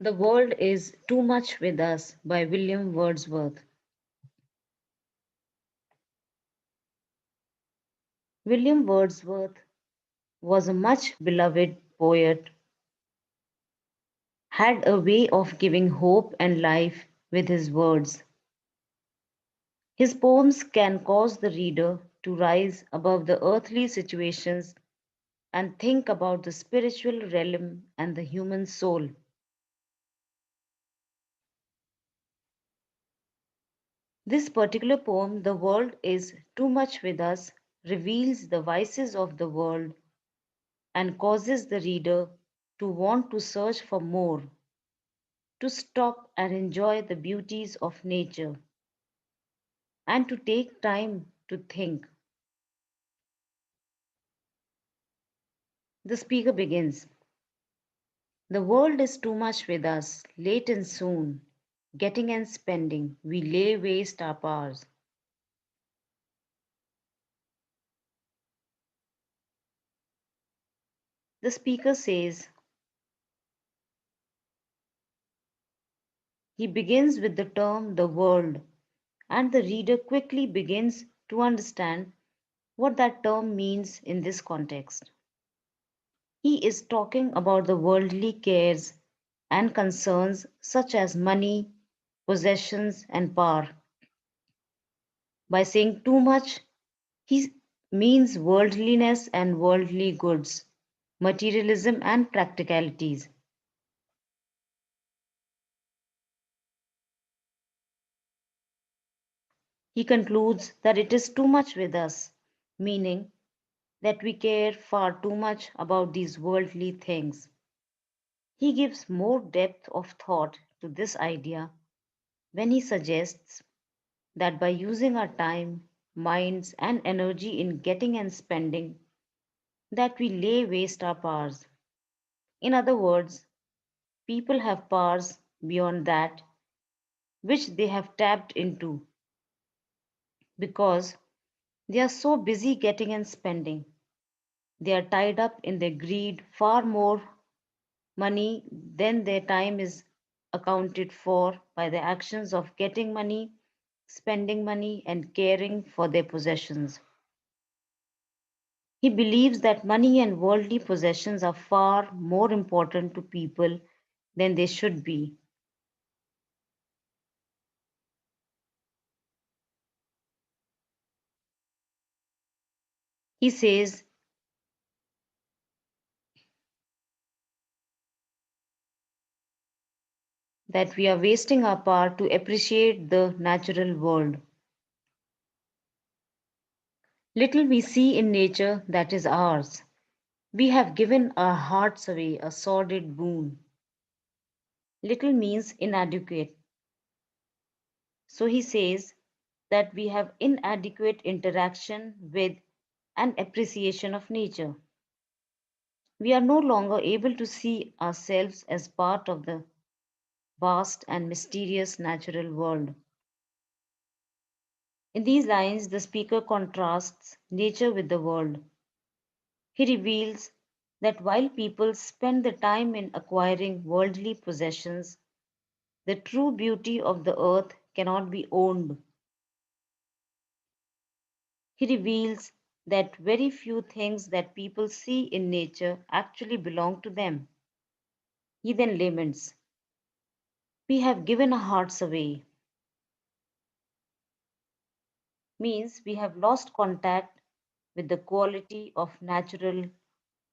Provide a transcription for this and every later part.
The World is Too Much with Us by William Wordsworth. William Wordsworth was a much beloved poet, had a way of giving hope and life with his words. His poems can cause the reader to rise above the earthly situations and think about the spiritual realm and the human soul. This particular poem, The World is Too Much with Us, reveals the vices of the world and causes the reader to want to search for more, to stop and enjoy the beauties of nature, and to take time to think. The speaker begins. The world is too much with us, late and soon, getting and spending, we lay waste our powers. The speaker says, he begins with the term the world, and the reader quickly begins to understand what that term means in this context. He is talking about the worldly cares and concerns such as money, possessions, and power. By saying too much, he means worldliness and worldly goods, materialism and practicalities. He concludes that it is too much with us, meaning that we care far too much about these worldly things. He gives more depth of thought to this idea when he suggests that by using our time, minds, and energy in getting and spending, that we lay waste our powers. In other words, people have powers beyond that which they have tapped into because they are so busy getting and spending. They are tied up in their greed far more money than their time is accounted for by the actions of getting money, spending money, and caring for their possessions. He believes that money and worldly possessions are far more important to people than they should be. He says that we are wasting our power to appreciate the natural world. Little we see in nature that is ours. We have given our hearts away, a sordid boon. Little means inadequate. So he says that we have inadequate interaction with and appreciation of nature. We are no longer able to see ourselves as part of the vast and mysterious natural world. In these lines, the speaker contrasts nature with the world. He reveals that while people spend the time in acquiring worldly possessions, the true beauty of the earth cannot be owned. He reveals that very few things that people see in nature actually belong to them. He then laments, we have given our hearts away, means we have lost contact with the quality of natural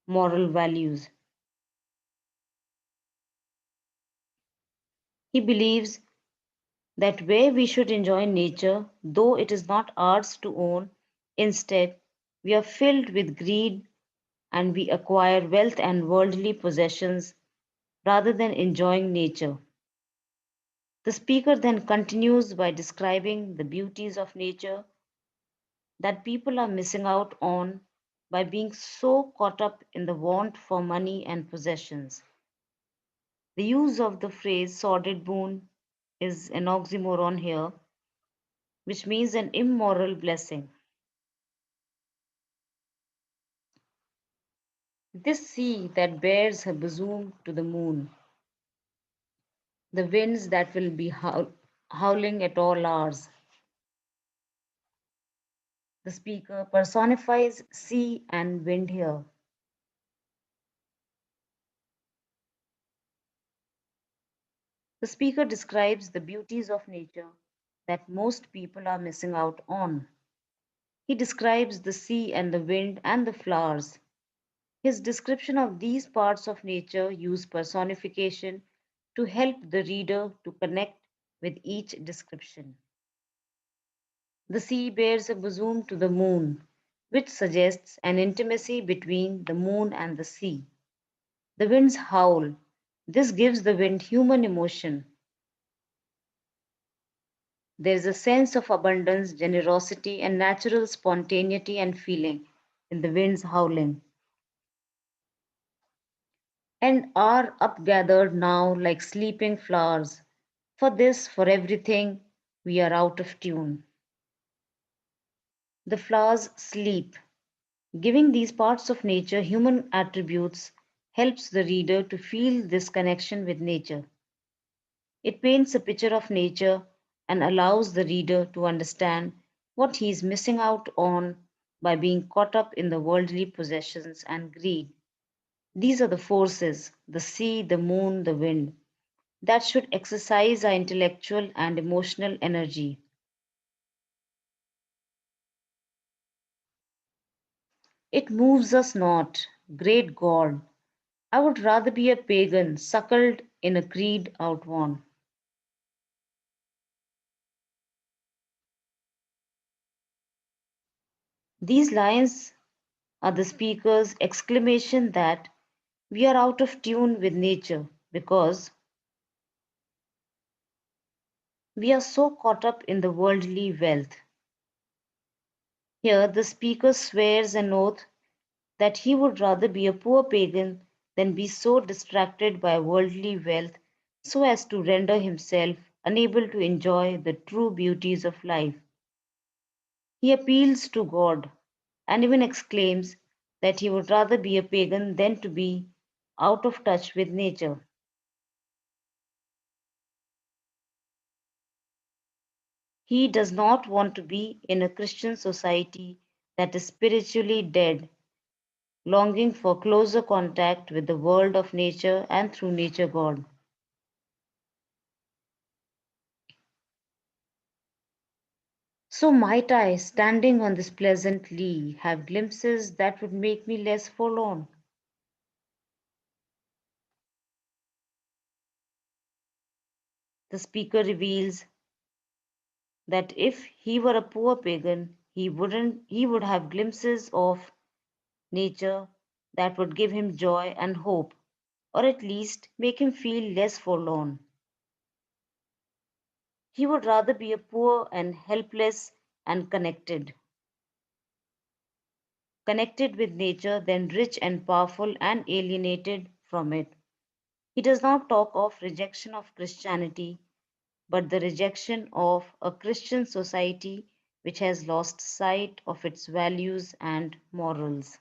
moral values. He believes that where we should enjoy nature, though it is not ours to own, instead, we are filled with greed and we acquire wealth and worldly possessions rather than enjoying nature. The speaker then continues by describing the beauties of nature that people are missing out on by being so caught up in the want for money and possessions. The use of the phrase sordid boon is an oxymoron here, which means an immoral blessing. This sea that bears her bosom to the moon. the winds that will be howling at all hours. The speaker personifies sea and wind here. The speaker describes the beauties of nature that most people are missing out on. He describes the sea and the wind and the flowers. His description of these parts of nature use personification to help the reader to connect with each description. The sea bears a bosom to the moon, which suggests an intimacy between the moon and the sea. The winds howl. This gives the wind human emotion. There is a sense of abundance, generosity, and natural spontaneity and feeling in the winds howling, and are upgathered now like sleeping flowers. For this, for everything, we are out of tune. The flowers sleep. Giving these parts of nature human attributes helps the reader to feel this connection with nature. It paints a picture of nature and allows the reader to understand what he is missing out on by being caught up in the worldly possessions and greed. These are the forces, the sea, the moon, the wind, that should exercise our intellectual and emotional energy. It moves us not, great God. I would rather be a pagan suckled in a creed outworn. These lines are the speaker's exclamation that we are out of tune with nature because we are so caught up in the worldly wealth. Here, the speaker swears an oath that he would rather be a poor pagan than be so distracted by worldly wealth so as to render himself unable to enjoy the true beauties of life. He appeals to God and even exclaims that he would rather be a pagan than to be out of touch with nature. He does not want to be in a Christian society that is spiritually dead, longing for closer contact with the world of nature and through nature God. So might I, standing on this pleasant lea, have glimpses that would make me less forlorn? The speaker reveals that if he were a poor pagan, he would have glimpses of nature that would give him joy and hope, or at least make him feel less forlorn. He would rather be a poor and helpless and connected with nature than rich and powerful and alienated from it. He does not talk of rejection of Christianity, but the rejection of a Christian society which has lost sight of its values and morals.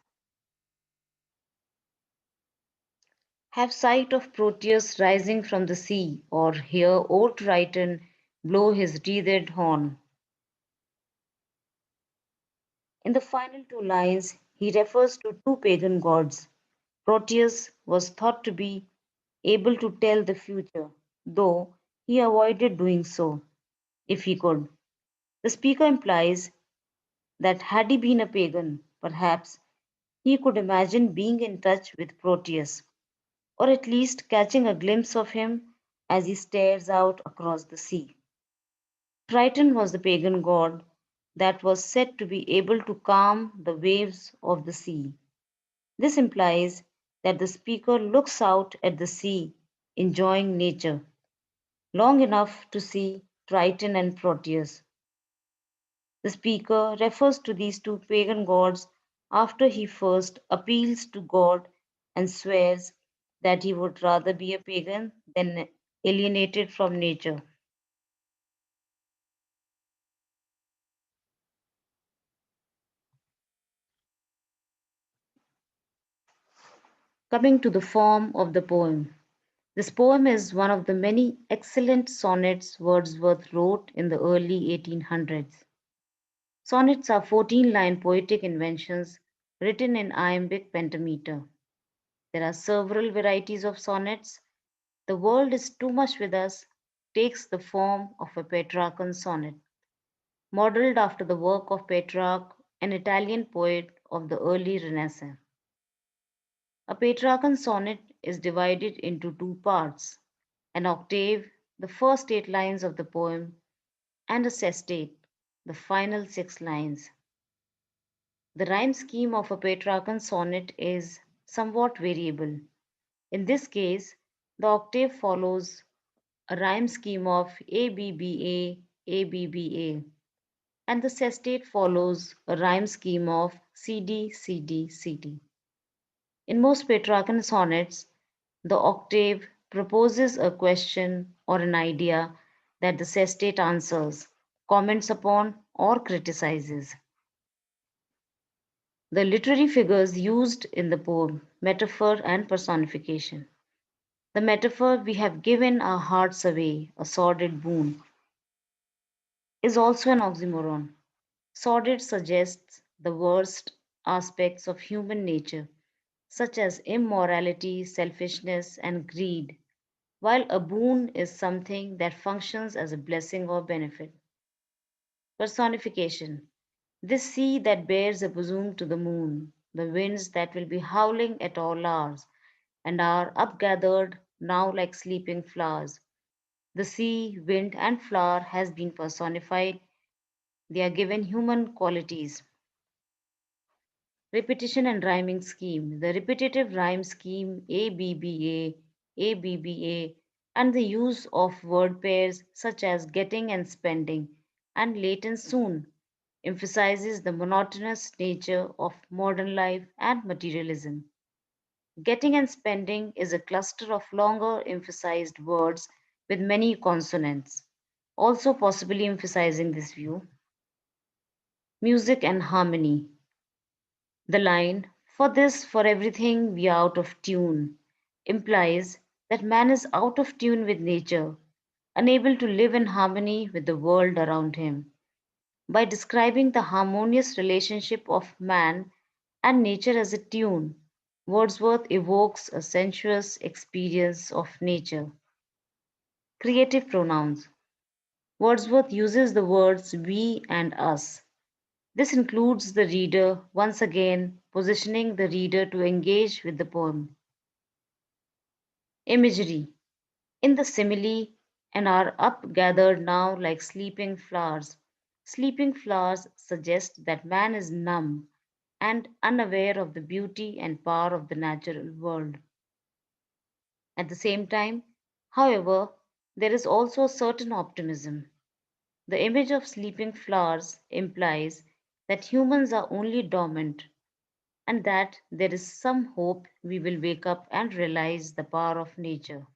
Have sight of Proteus rising from the sea, or hear old Triton blow his wreathed horn. In the final two lines, he refers to two pagan gods. Proteus was thought to be able to tell the future, though he avoided doing so if he could. The speaker implies that had he been a pagan, perhaps he could imagine being in touch with Proteus, or at least catching a glimpse of him as he stares out across the sea. Triton was the pagan god that was said to be able to calm the waves of the sea. This implies that the speaker looks out at the sea, enjoying nature, long enough to see Triton and Proteus. The speaker refers to these two pagan gods after he first appeals to God and swears that he would rather be a pagan than alienated from nature. Coming to the form of the poem, This poem is one of the many excellent sonnets Wordsworth wrote in the early 1800s. Sonnets are 14-line poetic inventions written in iambic pentameter. There are several varieties of sonnets. The World is Too Much with Us takes the form of a Petrarchan sonnet, modeled after the work of Petrarch, an Italian poet of the early Renaissance. A Petrarchan sonnet is divided into two parts: an octave, the first 8 lines of the poem, and a sestate, the final 6 lines. The rhyme scheme of a Petrarchan sonnet is somewhat variable. In this case, the octave follows a rhyme scheme of ABBA, ABBA, and the sestate follows a rhyme scheme of CD, CD, CD. In most Petrarchan sonnets, the octave proposes a question or an idea that the sestate answers, comments upon, or criticizes. The literary figures used in the poem, metaphor and personification. The metaphor "we have given our hearts away, a sordid boon" is also an oxymoron. Sordid suggests the worst aspects of human nature, such as immorality, selfishness, and greed, while a boon is something that functions as a blessing or benefit. Personification: this sea that bears a bosom to the moon, the winds that will be howling at all hours, and are upgathered now like sleeping flowers. The sea, wind, and flower has been personified. They are given human qualities. Repetition and rhyming scheme. The repetitive rhyme scheme ABBA, ABBA, and the use of word pairs such as getting and spending and late and soon emphasizes the monotonous nature of modern life and materialism. Getting and spending is a cluster of longer emphasized words with many consonants, also possibly emphasizing this view. Music and harmony. The line, "for this, for everything, we are out of tune," implies that man is out of tune with nature, unable to live in harmony with the world around him. By describing the harmonious relationship of man and nature as a tune, Wordsworth evokes a sensuous experience of nature. Creative pronouns. Wordsworth uses the words we and us. This includes the reader, once again positioning the reader to engage with the poem. Imagery. In the simile, and are up gathered now like sleeping flowers. Sleeping flowers suggest that man is numb and unaware of the beauty and power of the natural world. At the same time, however, there is also a certain optimism. The image of sleeping flowers implies that humans are only dormant and that there is some hope we will wake up and realize the power of nature.